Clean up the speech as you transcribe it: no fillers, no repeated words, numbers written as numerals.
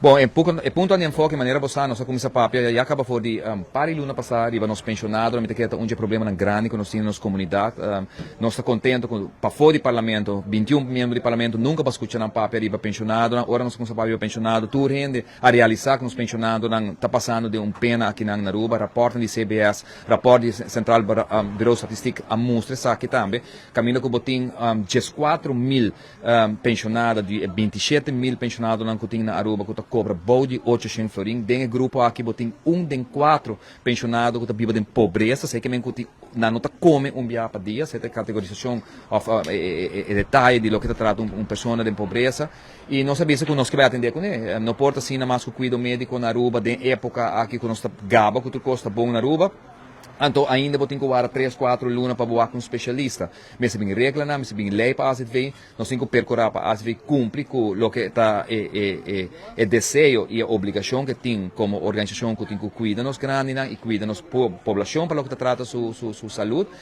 Bom, é ponto de enfoque de maneira bossa, nós como papia já acaba for de pari luna passar, riba nos pensionados, me que onde é problema grande que nós temos nas comunidade, nós está contente com para fora do parlamento, 21 membros do parlamento nunca para escutar na papia riba pensionado, agora nós como papia pensionado, tu rende a realizar que nos pensionados está passando de pena aqui na Aruba, raporte de CBS, raporte de Central Bureau Statistic a mostra sabe também, caminho com botim 4.000 pensionados, de 27.000 pensionados na Aruba, que cobra bode 800 florim, tem grupo aqui botim de 4 pensionados que vive em pobreza, sei que me encuti na nota come dia para dia, sei que categorização detalhe de lo que trata pessoa de pobreza e não sabia se nós que vai atender com ele, não porta assim na mais cuidado médico na Aruba, de época aqui que nós gaba que tu costa bom na Aruba. Então, ainda vou ter que guardar 3, 4 lunas para boar com um especialista. Mas se bem regra, mas se bem lei para a ASV, nós temos que percorrer para a ASV cumprir com o que está desejo e a obrigação que tem como organização que tem que cuidar nos grandes e cuidar nos população para o que trata sua saúde